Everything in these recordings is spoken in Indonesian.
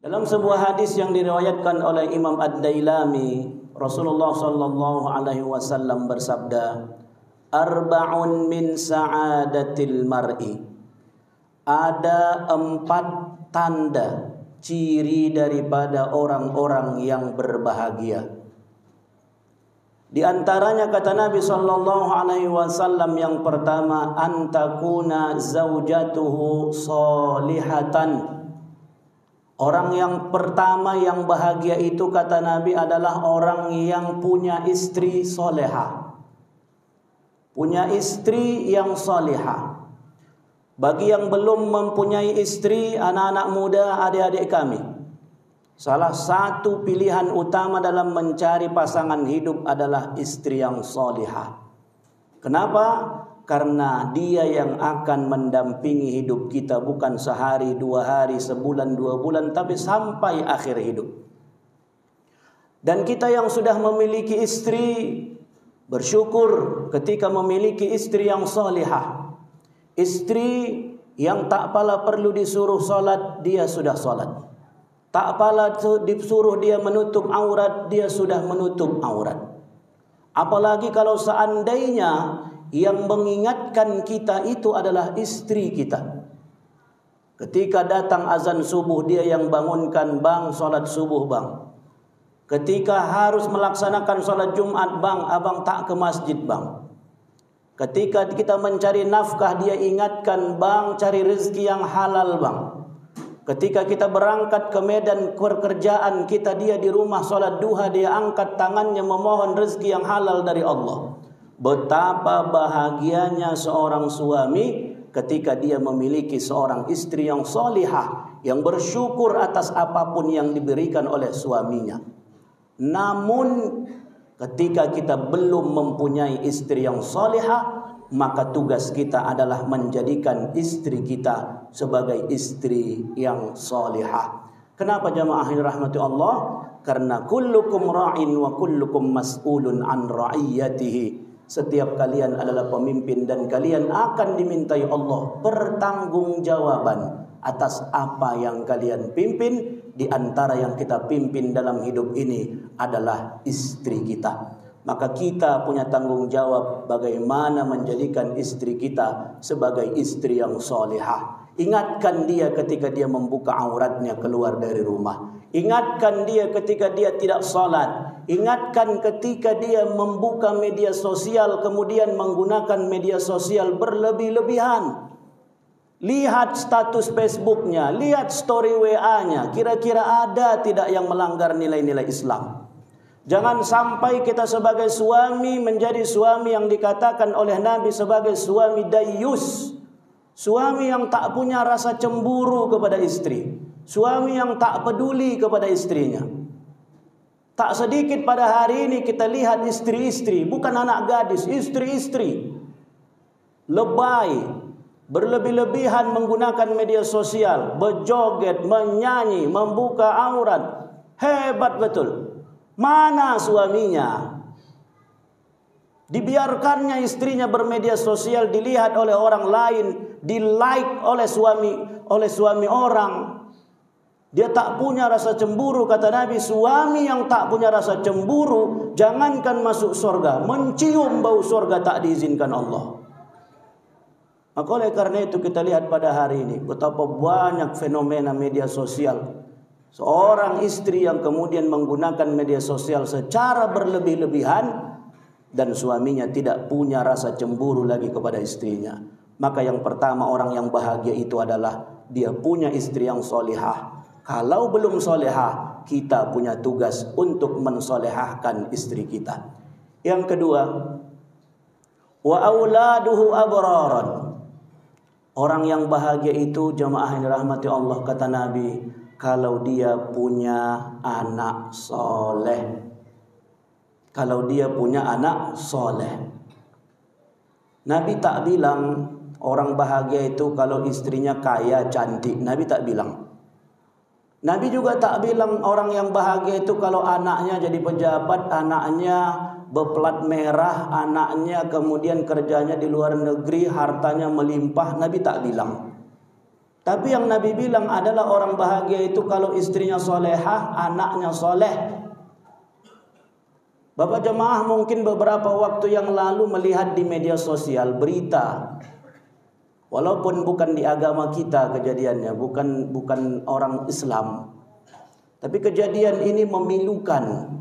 Dalam sebuah hadis yang diriwayatkan oleh Imam Ad-Dailami, Rasulullah sallallahu alaihi wasallam bersabda, "Arba'un min sa'adatil mar'i." Ada 4 tanda ciri daripada orang-orang yang berbahagia. Di antaranya kata Nabi sallallahu alaihi wasallam yang pertama, antakuna zaujatuhu solihatan. Orang yang pertama yang bahagia itu kata Nabi adalah orang yang punya istri soleha. Punya istri yang soleha. Bagi yang belum mempunyai istri, anak-anak muda, adik-adik kami, salah satu pilihan utama dalam mencari pasangan hidup adalah istri yang soleha. Kenapa? Karena dia yang akan mendampingi hidup kita bukan sehari, 2 hari, sebulan, 2 bulan, tapi sampai akhir hidup. Dan kita yang sudah memiliki istri, bersyukur ketika memiliki istri yang salihah. Istri yang tak pala perlu disuruh salat, dia sudah salat. Tak pala disuruh dia menutup aurat, dia sudah menutup aurat. Apalagi kalau seandainya yang mengingatkan kita itu adalah istri kita. Ketika datang azan subuh, dia yang bangunkan, bang salat subuh bang. Ketika harus melaksanakan salat Jumat, bang abang tak ke masjid bang. Ketika kita mencari nafkah, dia ingatkan, bang cari rezeki yang halal bang. Ketika kita berangkat ke medan pekerjaan kita, dia di rumah salat duha, dia angkat tangannya memohon rezeki yang halal dari Allah. Betapa bahagianya seorang suami ketika dia memiliki seorang istri yang solihah, yang bersyukur atas apapun yang diberikan oleh suaminya. Namun ketika kita belum mempunyai istri yang solihah, maka tugas kita adalah menjadikan istri kita sebagai istri yang solihah. Kenapa jamaah yang dirahmati Allah? Karena kullukum ra'in wa kullukum mas'ulun an ra'iyatihi. Setiap kalian adalah pemimpin dan kalian akan dimintai Allah pertanggungjawaban atas apa yang kalian pimpin. Di antara yang kita pimpin dalam hidup ini adalah istri kita. Maka kita punya tanggung jawab bagaimana menjadikan istri kita sebagai istri yang solehah. Ingatkan dia ketika dia membuka auratnya keluar dari rumah. Ingatkan dia ketika dia tidak salat. Ingatkan ketika dia membuka media sosial kemudian menggunakan media sosial berlebih-lebihan. Lihat status Facebooknya, lihat story WA-nya. Kira-kira ada tidak yang melanggar nilai-nilai Islam? Jangan sampai kita sebagai suami menjadi suami yang dikatakan oleh Nabi sebagai suami dayyus. Suami yang tak punya rasa cemburu kepada istri. Suami yang tak peduli kepada istrinya. Tak sedikit pada hari ini kita lihat istri-istri, bukan anak gadis, istri-istri lebay, berlebih-lebihan menggunakan media sosial, berjoget, menyanyi, membuka aurat. Hebat betul. Mana suaminya? Dibiarkannya istrinya bermedia sosial, dilihat oleh orang lain, di-like oleh suami orang. Dia tak punya rasa cemburu. Kata Nabi, suami yang tak punya rasa cemburu, jangankan masuk surga, mencium bau surga tak diizinkan Allah. Maka oleh karena itu kita lihat pada hari ini betapa banyak fenomena media sosial. Seorang istri yang kemudian menggunakan media sosial secara berlebih-lebihan dan suaminya tidak punya rasa cemburu lagi kepada istrinya. Maka yang pertama, orang yang bahagia itu adalah dia punya istri yang solihah. Kalau belum solehah, kita punya tugas untuk mensolehahkan istri kita. Yang kedua, wa auladuhu abraran. Orang yang bahagia itu jamaah yang dirahmati Allah, kata Nabi, kalau dia punya anak soleh. Kalau dia punya anak soleh. Nabi tak bilang orang bahagia itu kalau istrinya kaya, cantik. Nabi tak bilang. Nabi juga tak bilang orang yang bahagia itu kalau anaknya jadi pejabat, anaknya berplat merah, anaknya kemudian kerjanya di luar negeri, hartanya melimpah. Nabi tak bilang. Tapi yang Nabi bilang adalah orang bahagia itu kalau istrinya solehah, anaknya soleh. Bapak jemaah mungkin beberapa waktu yang lalu melihat di media sosial berita, walaupun bukan di agama kita kejadiannya, bukan orang Islam, tapi kejadian ini memilukan.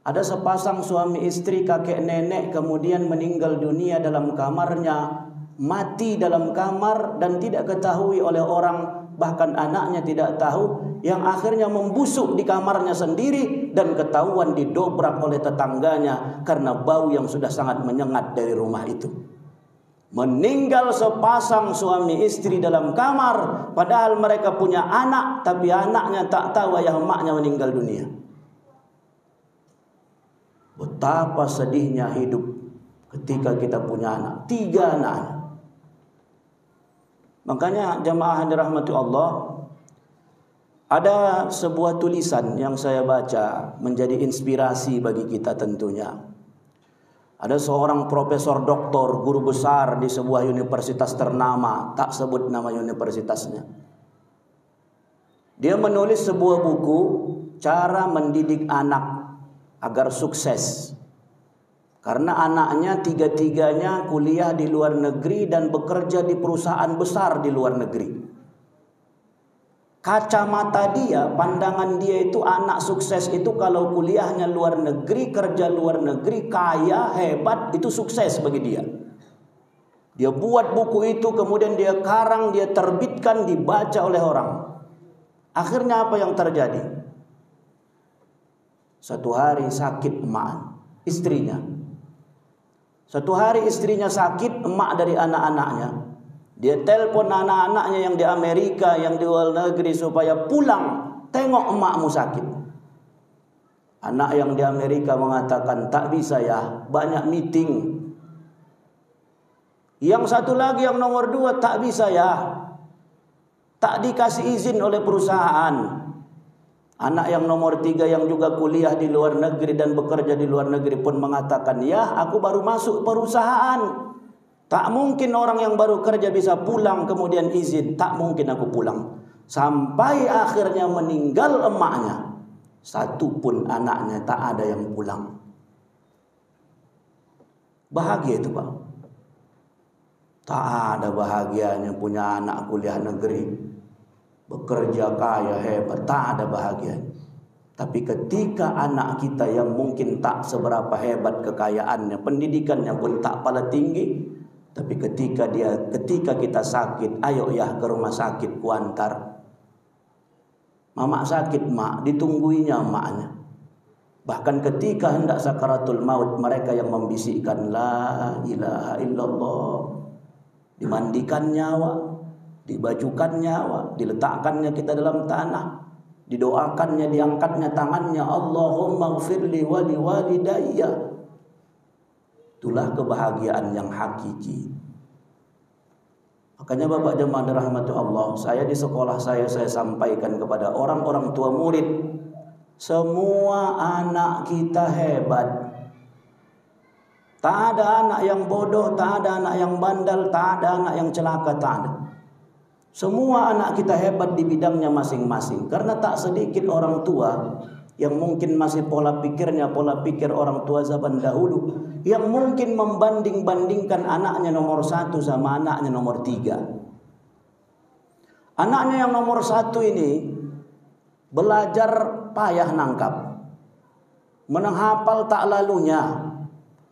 Ada sepasang suami istri kakek nenek kemudian meninggal dunia dalam kamarnya, mati dalam kamar dan tidak ketahui oleh orang, bahkan anaknya tidak tahu, yang akhirnya membusuk di kamarnya sendiri dan ketahuan didobrak oleh tetangganya karena bau yang sudah sangat menyengat dari rumah itu. Meninggal sepasang suami istri dalam kamar, padahal mereka punya anak, tapi anaknya tak tahu ayah emaknya meninggal dunia. Betapa sedihnya hidup ketika kita punya anak, 3 anak. Makanya jamaah yang dirahmati Allah, ada sebuah tulisan yang saya baca menjadi inspirasi bagi kita tentunya. Ada seorang profesor doktor, guru besar di sebuah universitas ternama, tak sebut nama universitasnya. Dia menulis sebuah buku, Cara Mendidik Anak Agar Sukses. Karena anaknya 3-tiganya kuliah di luar negeri dan bekerja di perusahaan besar di luar negeri. Kacamata dia, pandangan dia itu anak sukses itu kalau kuliahnya luar negeri, kerja luar negeri, kaya, hebat, itu sukses bagi dia. Dia buat buku itu, kemudian dia karang, dia terbitkan, dibaca oleh orang. Akhirnya apa yang terjadi? Satu hari sakit emak, istrinya. Satu hari istrinya sakit, emak dari anak-anaknya. Dia telepon anak-anaknya yang di Amerika, yang di luar negeri supaya pulang, tengok emakmu sakit. Anak yang di Amerika mengatakan, tak bisa ya, banyak meeting. Yang satu lagi yang nomor 2, tak bisa ya, tak dikasih izin oleh perusahaan. Anak yang nomor 3 yang juga kuliah di luar negeri dan bekerja di luar negeri pun mengatakan, ya aku baru masuk perusahaan, tak mungkin orang yang baru kerja bisa pulang kemudian izin, tak mungkin aku pulang. Sampai akhirnya meninggal emaknya, satu pun anaknya tak ada yang pulang. Bahagia itu Pak? Tak ada bahagianya punya anak kuliah negeri, bekerja kaya hebat, tak ada bahagia. Tapi ketika anak kita yang mungkin tak seberapa hebat kekayaannya, pendidikannya pun tak pala tinggi, tapi ketika kita sakit, ayo ya ke rumah sakit kuantar. Mama sakit mak, ditungguinya maknya. Bahkan ketika hendak sakaratul maut, mereka yang membisikkan la ilaha illallah, dimandikan nyawa, dibajukan nyawa, diletakkannya kita dalam tanah, didoakannya, diangkatnya tangannya, Allahumma gfirli wali walidayya. Itulah kebahagiaan yang hakiki. Makanya Bapak jemaah dirahmati Allah, saya di sekolah saya sampaikan kepada orang-orang tua murid, semua anak kita hebat. Tak ada anak yang bodoh, tak ada anak yang bandel, tak ada anak yang celaka, tak ada. Semua anak kita hebat di bidangnya masing-masing. Karena tak sedikit orang tua yang mungkin masih pola pikir orang tua zaman dahulu, yang mungkin membanding-bandingkan anaknya nomor 1 sama anaknya nomor 3. Anaknya yang nomor 1 ini belajar payah nangkap, menghafal tak lalunya,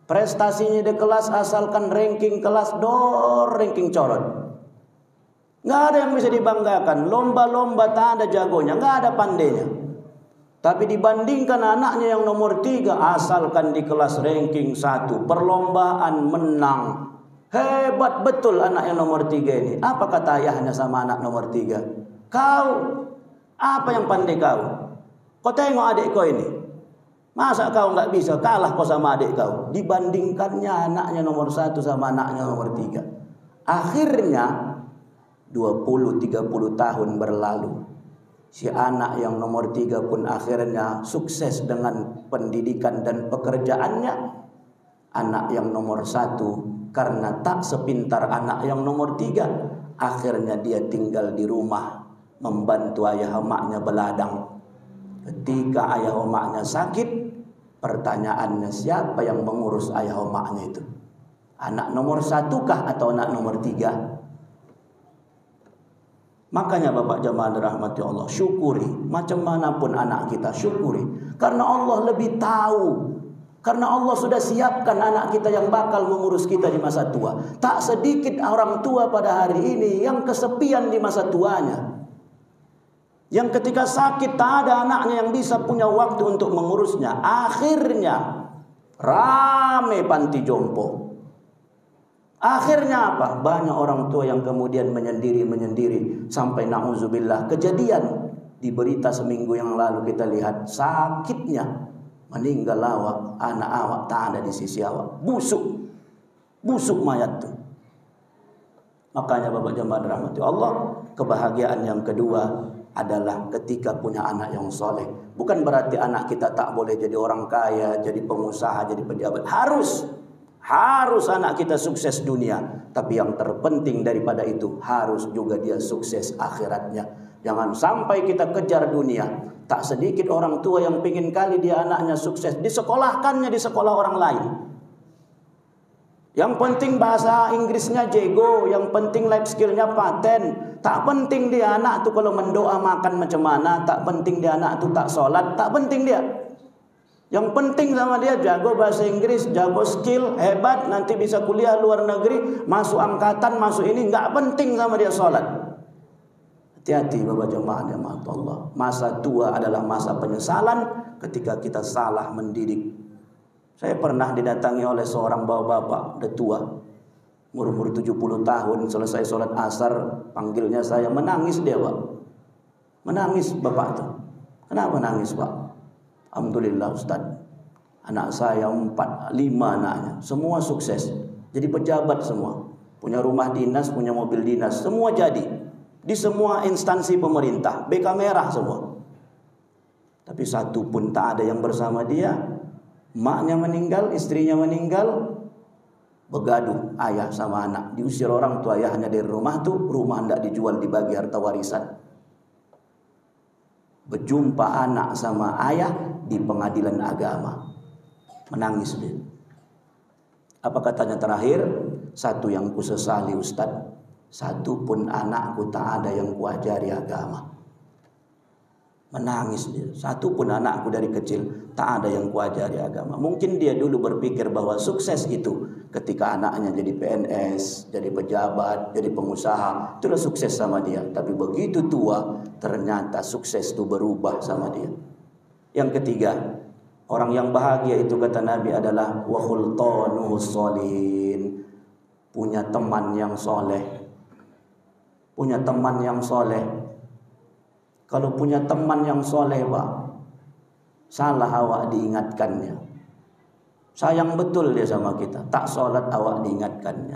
prestasinya di kelas asalkan ranking kelas ranking corot. Nggak ada yang bisa dibanggakan. Lomba-lomba tak ada jagonya, nggak ada pandainya. Tapi dibandingkan anaknya yang nomor 3, asalkan di kelas ranking 1, perlombaan menang. Hebat betul anak yang nomor 3 ini. Apa kata ayahnya sama anak nomor 3? Kau, apa yang pandai kau? Kau tengok adik kau ini. Masa kau nggak bisa, kalah kau sama adik kau. Dibandingkannya anaknya nomor 1 sama anaknya nomor 3. Akhirnya 20-30 tahun berlalu, si anak yang nomor 3 pun akhirnya sukses dengan pendidikan dan pekerjaannya. Anak yang nomor 1 karena tak sepintar anak yang nomor 3, Akhirnya dia tinggal di rumah membantu ayah emaknya beladang. Ketika ayah emaknya sakit, pertanyaannya siapa yang mengurus ayah emaknya itu? Anak nomor 1 kah atau anak nomor 3? Makanya Bapak jemaah dirahmati Allah, syukuri macam manapun anak kita, syukuri. Karena Allah lebih tahu. Karena Allah sudah siapkan anak kita yang bakal mengurus kita di masa tua. Tak sedikit orang tua pada hari ini yang kesepian di masa tuanya. Yang ketika sakit tak ada anaknya yang bisa punya waktu untuk mengurusnya. Akhirnya rame panti jompo. Akhirnya apa? Banyak orang tua yang kemudian menyendiri sampai na'udzubillah. Kejadian di berita seminggu yang lalu kita lihat, sakitnya meninggal awak, anak awak tak ada di sisi awak. Busuk mayat tuh. Makanya Bapak jemaah dirahmati Allah, kebahagiaan yang kedua adalah ketika punya anak yang soleh. Bukan berarti anak kita tak boleh jadi orang kaya, jadi pengusaha, jadi pejabat. Harus anak kita sukses dunia. Tapi yang terpenting daripada itu, harus juga dia sukses akhiratnya. Jangan sampai kita kejar dunia. Tak sedikit orang tua yang pingin kali dia anaknya sukses, disekolahkannya di sekolah orang lain. Yang penting bahasa Inggrisnya jago, yang penting life skillnya paten. Tak penting dia anak tuh kalau mendoa makan macam mana, tak penting dia anak tuh tak sholat, tak penting dia. Yang penting sama dia jago bahasa Inggris, jago skill, hebat, nanti bisa kuliah luar negeri, masuk angkatan, masuk ini, nggak penting sama dia sholat. Hati-hati Bapak jemaah dirahmati Allah. Masa tua adalah masa penyesalan ketika kita salah mendidik. Saya pernah didatangi oleh seorang bapak-bapak udah tua, umur 70 tahun, selesai sholat asar, panggilnya saya, menangis dia Pak. Menangis Bapak tuh. Kenapa nangis Pak? Alhamdulillah Ustaz, anak saya 4, 5 anaknya, semua sukses, jadi pejabat semua, punya rumah dinas, punya mobil dinas, semua jadi di semua instansi pemerintah, BK merah semua. Tapi satu pun tak ada yang bersama dia. Maknya meninggal, istrinya meninggal, begaduh ayah sama anak, diusir orang tua ayahnya dari rumah tuh, rumah hendak dijual dibagi harta warisan. Berjumpa anak sama ayah di pengadilan agama, menangis dia. Apa katanya terakhir? Satu yang kusesali Ustaz, satu pun anakku tak ada yang kuajari agama. Menangis dia. Satu pun anakku dari kecil tak ada yang kuajari agama. Mungkin dia dulu berpikir bahwa sukses itu ketika anaknya jadi PNS, jadi pejabat, jadi pengusaha, itu udah sukses sama dia. Tapi begitu tua, ternyata sukses itu berubah sama dia. Yang ketiga, orang yang bahagia itu kata Nabi adalah wa khultanuhus sholihin, punya teman yang soleh. Punya teman yang soleh. Kalau punya teman yang soleh Pak, salah awak diingatkannya. Sayang betul dia sama kita. Tak sholat awak diingatkannya,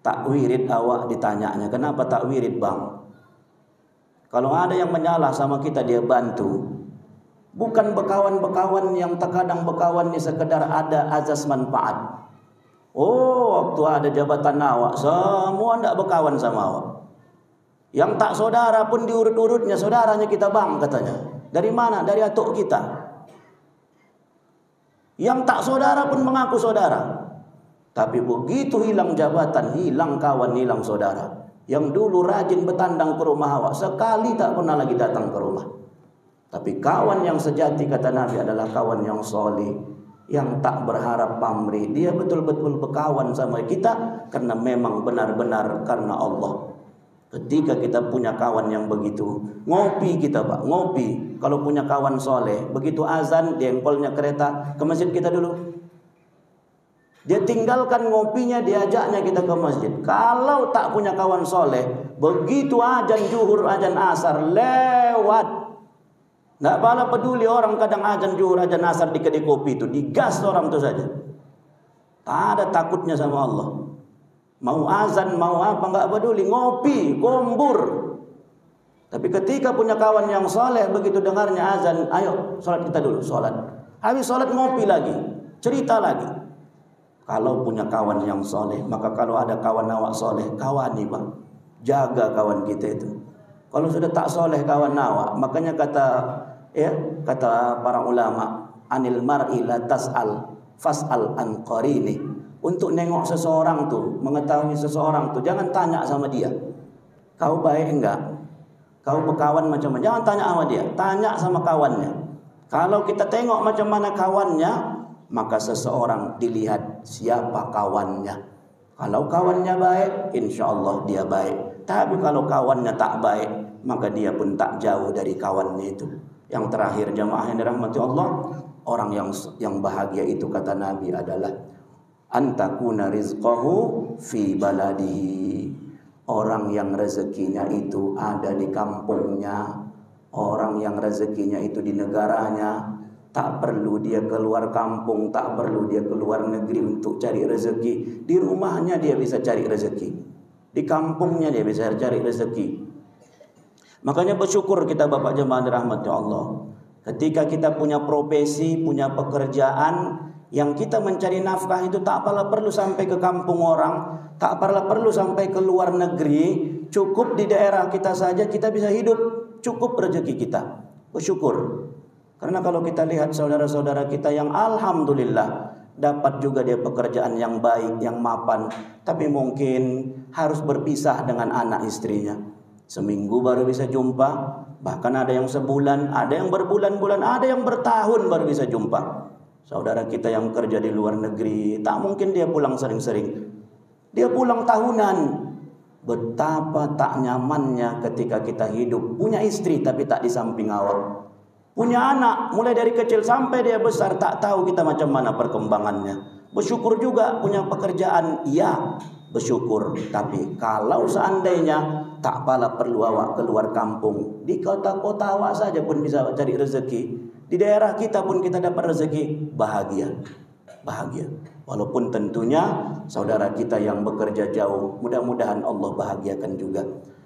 tak wirid awak ditanyanya, kenapa tak wirid bang? Kalau ada yang menyalah sama kita dia bantu. Bukan bekawan-bekawan yang terkadang bekawannya sekedar ada azas manfaat. Oh, waktu ada jabatan awak semua ndak bekawan sama awak. Yang tak saudara pun diurut-urutnya, saudaranya kita bang katanya. Dari mana? Dari atuk kita. Yang tak saudara pun mengaku saudara. Tapi begitu hilang jabatan, hilang kawan, hilang saudara. Yang dulu rajin bertandang ke rumah awak, sekali tak pernah lagi datang ke rumah. Tapi kawan yang sejati kata Nabi adalah kawan yang soleh, yang tak berharap pamrih. Dia betul-betul berkawan sama kita karena memang benar-benar karena Allah. Ketika kita punya kawan yang begitu, ngopi kita Pak, ngopi. Kalau punya kawan soleh, begitu azan, diengkolnya kereta ke masjid kita dulu. Dia tinggalkan ngopinya, diajaknya kita ke masjid. Kalau tak punya kawan soleh, begitu azan zuhur, azan asar, lewat. Nggak pala peduli orang kadang azan zuhur, azan asar di kedai kopi itu, digas orang itu saja. Tak ada takutnya sama Allah. Mau azan, mau apa, nggak peduli, ngopi, kombur. Tapi ketika punya kawan yang soleh, begitu dengarnya azan, ayo sholat kita dulu, sholat. Habis sholat ngopi lagi, cerita lagi. Kalau punya kawan yang soleh, maka kalau ada kawan awak soleh, kawani Pak. Jaga kawan kita itu. Kalau sudah tak soleh kawan awak, makanya kata para ulama, anil mar'i la tas'al fas'al an qarini. Untuk nengok seseorang tuh, mengetahui seseorang tuh, jangan tanya sama dia, kau baik enggak? Kau berkawan macam mana? Jangan tanya sama dia, tanya sama kawannya. Kalau kita tengok macam mana kawannya, maka seseorang dilihat siapa kawannya. Kalau kawannya baik, insya Allah dia baik. Tapi kalau kawannya tak baik, maka dia pun tak jauh dari kawannya itu. Yang terakhir jamaah yang dirahmati Allah, orang yang bahagia itu kata Nabi adalah antakuna rizqahu fi baladihi. Orang yang rezekinya itu ada di kampungnya, orang yang rezekinya itu di negaranya. Tak perlu dia keluar kampung, tak perlu dia keluar negeri untuk cari rezeki. Di rumahnya dia bisa cari rezeki, di kampungnya dia bisa cari rezeki. Makanya bersyukur kita Bapak jemaah dirahmati Allah, ketika kita punya profesi, punya pekerjaan, yang kita mencari nafkah itu tak apalah perlu sampai ke kampung orang, tak apalah perlu sampai ke luar negeri. Cukup di daerah kita saja kita bisa hidup, cukup rezeki kita. Bersyukur. Karena kalau kita lihat saudara-saudara kita yang alhamdulillah dapat juga dia pekerjaan yang baik, yang mapan, tapi mungkin harus berpisah dengan anak istrinya. Seminggu baru bisa jumpa, bahkan ada yang sebulan, ada yang berbulan-bulan, ada yang bertahun baru bisa jumpa. Saudara kita yang kerja di luar negeri, tak mungkin dia pulang sering-sering, dia pulang tahunan. Betapa tak nyamannya ketika kita hidup punya istri tapi tak di samping awak, punya anak mulai dari kecil sampai dia besar, tak tahu kita macam mana perkembangannya. Bersyukur juga punya pekerjaan, iya bersyukur. Tapi kalau seandainya tak apalah perlu awak keluar kampung, di kota-kota awak saja pun bisa cari rezeki, di daerah kita pun kita dapat rezeki, bahagia. Bahagia. Walaupun tentunya saudara kita yang bekerja jauh, mudah-mudahan Allah bahagiakan juga.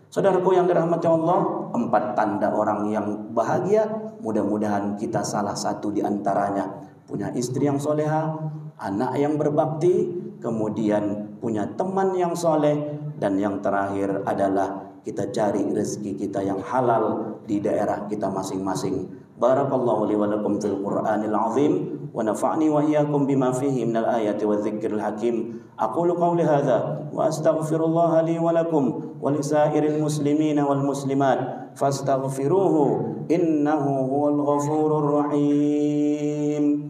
Saudaraku yang dirahmati Allah, 4 tanda orang yang bahagia, mudah-mudahan kita salah satu di antaranya. Punya istri yang soleha, anak yang berbakti, kemudian punya teman yang soleh, dan yang terakhir adalah kita cari rezeki kita yang halal di daerah kita masing-masing. Barakallahu li wa lakum fil Qur'anil azim wa nafa'ni wa iyyakum bima fihi minal ayati wadh-dhikril hakim. Aqulu qawli hadza wa astaghfirullaha li wa lakum wa lisairil muslimina wal muslimat fastaghfiruhu innahu huwal ghafurur rahim.